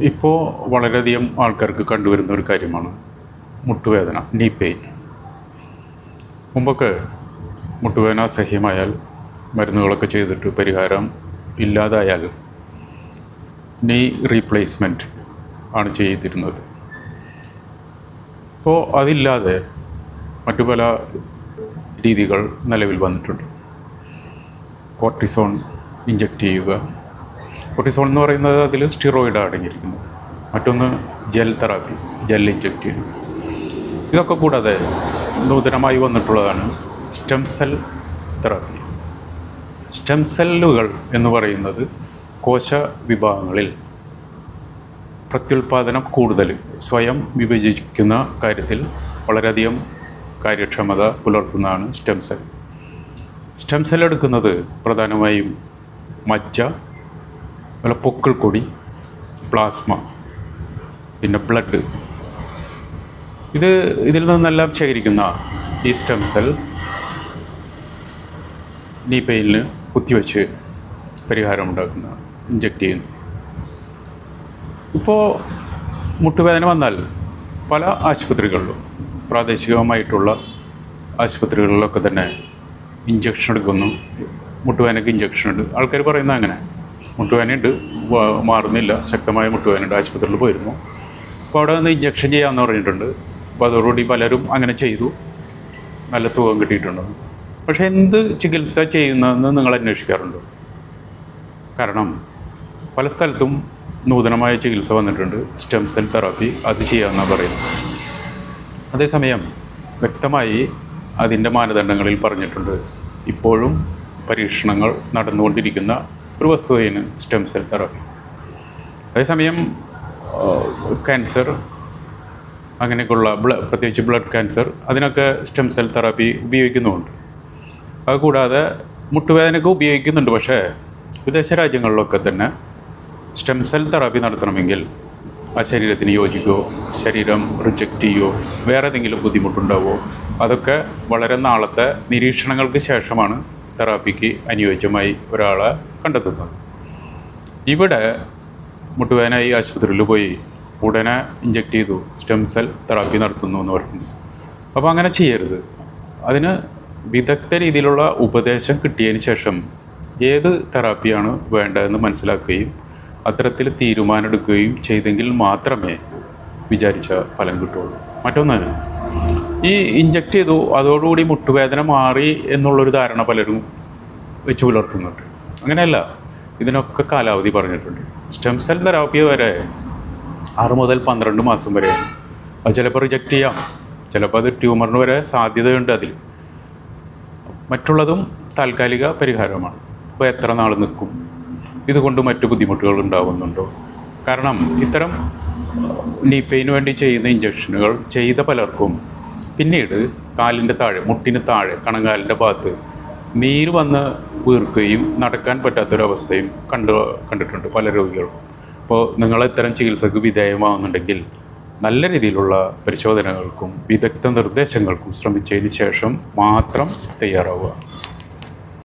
ഇപ്പോൾ വളരെയധികം ആൾക്കാർക്ക് കണ്ടുവരുന്ന ഒരു കാര്യമാണ് മുട്ടുവേദന, നീ പെയിൻ. മുമ്പൊക്കെ മുട്ടുവേദന അസഹ്യമായാൽ മരുന്നുകളൊക്കെ ചെയ്തിട്ട് പരിഹാരം ഇല്ലാതായാൽ നീ റീപ്ലേസ്മെൻറ്റ് ആണ് ചെയ്തിരുന്നത്. ഇപ്പോൾ അതില്ലാതെ മറ്റു പല രീതികൾ നിലവിൽ വന്നിട്ടുണ്ട്. കോർട്ടിസോൺ ഇഞ്ചെക്റ്റ് ചെയ്യുക. കോർട്ടിസോൺ എന്ന് പറയുന്നത് അതിൽ സ്റ്റിറോയിഡ് അടങ്ങിയിരിക്കുന്നത്. മറ്റൊന്ന് ജെൽ തെറാപ്പി, ജെൽ ഇഞ്ചെക്റ്റ് ചെയ്യുക. ഇതൊക്കെ കൂടാതെ നൂതനമായി വന്നിട്ടുള്ളതാണ് സ്റ്റെം സെൽ തെറാപ്പി. സ്റ്റെം സെല്ലുകൾ എന്ന് പറയുന്നത് കോശ വിഭാഗങ്ങളിൽ പ്രത്യുൽപാദനം കൂടുതൽ, സ്വയം വിഭജിക്കുന്ന കാര്യത്തിൽ വളരെയധികം കാര്യക്ഷമത പുലർത്തുന്നതാണ് സ്റ്റെം സെൽ. സ്റ്റെം സെൽ എടുക്കുന്നത് പ്രധാനമായും മജ്ജ, അതുപോലെ പൊക്കിൾ കൊടി, പ്ലാസ്മ, പിന്നെ ബ്ലഡ്. ഇതിൽ നിന്നെല്ലാം ശേഖരിക്കുന്ന ഈ സ്റ്റെം സെൽ നീ പെയിനിന് കുത്തിവെച്ച് പരിഹാരമുണ്ടാക്കുന്ന, ഇഞ്ചെക്റ്റ് ചെയ്യുന്നു. ഇപ്പോൾ മുട്ടുവേദന വന്നാൽ പല ആശുപത്രികളിലും, പ്രാദേശികമായിട്ടുള്ള ആശുപത്രികളിലൊക്കെ തന്നെ ഇഞ്ചക്ഷൻ എടുക്കുന്നു. മുട്ടുവേദനയ്ക്ക് ഇഞ്ചക്ഷൻ ഉണ്ട്. ആൾക്കാർ പറയുന്നത് അങ്ങനെ, മുട്ടുവേദനയുണ്ട്, മാറുന്നില്ല, ശക്തമായ മുട്ടുവേദനയുണ്ട്, ആശുപത്രിയിൽ പോയിരുന്നു, അപ്പോൾ അവിടെ നിന്ന് ഇഞ്ചക്ഷൻ ചെയ്യാമെന്ന് പറഞ്ഞിട്ടുണ്ട്. അപ്പോൾ അതോടുകൂടി പലരും അങ്ങനെ ചെയ്തു, നല്ല സുഖം കിട്ടിയിട്ടുണ്ട്. പക്ഷേ എന്ത് ചികിത്സ ചെയ്യുന്നതെന്ന് നിങ്ങൾ അന്വേഷിക്കാറുണ്ടോ? കാരണം പല സ്ഥലത്തും നൂതനമായ ചികിത്സ വന്നിട്ടുണ്ട്, സ്റ്റെം സെൽ തെറാപ്പി, അത് ചെയ്യാമെന്നാണ് പറയുന്നത്. അതേസമയം വ്യക്തമായി അതിൻ്റെ മാനദണ്ഡങ്ങളിൽ പറഞ്ഞിട്ടുണ്ട്. ഇപ്പോഴും പരീക്ഷണങ്ങൾ നടന്നുകൊണ്ടിരിക്കുന്ന ഒരു വസ്തുതയാണ് സ്റ്റെം സെൽ തെറാപ്പി. അതേസമയം ക്യാൻസർ, അങ്ങനെയൊക്കെയുള്ള പ്രത്യേകിച്ച് ബ്ലഡ് ക്യാൻസർ, അതിനൊക്കെ സ്റ്റെം സെൽ തെറാപ്പി ഉപയോഗിക്കുന്നുമുണ്ട്. അതുകൂടാതെ മുട്ടുവേദനയ്ക്ക് ഉപയോഗിക്കുന്നുണ്ട്. പക്ഷേ വിദേശ രാജ്യങ്ങളിലൊക്കെ തന്നെ സ്റ്റെം സെൽ തെറാപ്പി നടത്തണമെങ്കിൽ ആ ശരീരത്തിന് യോജിക്കുകയോ ശരീരം റിജക്റ്റ് ചെയ്യുകയോ വേറെ ഏതെങ്കിലും ബുദ്ധിമുട്ടുണ്ടാവുമോ, അതൊക്കെ വളരെ നാളത്തെ നിരീക്ഷണങ്ങൾക്ക് ശേഷമാണ് തെറാപ്പിക്ക് അനുയോജ്യമായി ഒരാളെ കണ്ടെത്തുന്നത്. ഇവിടെ മുട്ടുവേദന ഈ ആശുപത്രിയിൽ പോയി ഉടനെ ഇഞ്ചെക്റ്റ് ചെയ്തു സ്റ്റെം സെൽ തെറാപ്പി നടത്തുന്നു എന്ന് പറയുന്നു. അപ്പോൾ അങ്ങനെ ചെയ്യരുത്. അതിന് വിദഗ്ധ രീതിയിലുള്ള ഉപദേശം കിട്ടിയതിന് ശേഷം ഏത് തെറാപ്പിയാണ് വേണ്ടതെന്ന് മനസ്സിലാക്കുകയും അത്തരത്തിൽ തീരുമാനമെടുക്കുകയും ചെയ്തെങ്കിൽ മാത്രമേ വിചാരിച്ച ഫലം കിട്ടുള്ളൂ. മറ്റൊന്ന്, ഈ ഇഞ്ചെക്റ്റ് ചെയ്തു അതോടുകൂടി മുട്ടുവേദന മാറി എന്നുള്ളൊരു ധാരണ പലരും വെച്ച് പുലർത്തുന്നുണ്ട്. അങ്ങനെയല്ല, ഇതിനൊക്കെ കാലാവധി പറഞ്ഞിട്ടുണ്ട്. സ്റ്റെം സെൽ തെറാപ്പി വരെ 6 മുതൽ 12 മാസം വരെയാണ്. അത് ചിലപ്പോൾ റിജക്റ്റ് ചെയ്യാം, ചിലപ്പോൾ അത് ട്യൂമറിന് വരെ സാധ്യതയുണ്ട് അതിൽ. മറ്റുള്ളതും താൽക്കാലിക പരിഹാരമാണ്. അപ്പോൾ എത്ര നാൾ നിൽക്കും, ഇതുകൊണ്ട് മറ്റു ബുദ്ധിമുട്ടുകൾ ഉണ്ടാകുന്നുണ്ടോ? കാരണം ഇത്തരം നീ പെയിന് വേണ്ടി ചെയ്യുന്ന ഇഞ്ചക്ഷനുകൾ ചെയ്ത പലർക്കും പിന്നീട് കാലിൻ്റെ താഴെ, മുട്ടിന് താഴെ, കണങ്കാലിൻ്റെ ഭാഗത്ത് നീര് വന്ന് വീർക്കുകയും നടക്കാൻ പറ്റാത്തൊരവസ്ഥയും കണ്ടിട്ടുണ്ട് പല രോഗികളും. അപ്പോൾ നിങ്ങൾ ഇത്തരം ചികിത്സക്ക് വിധേയമാകുന്നുണ്ടെങ്കിൽ നല്ല രീതിയിലുള്ള പരിശോധനകൾക്കും വിദഗ്ധ നിർദ്ദേശങ്ങൾക്കും ശ്രമിച്ചതിന് ശേഷം മാത്രം തയ്യാറാവുക.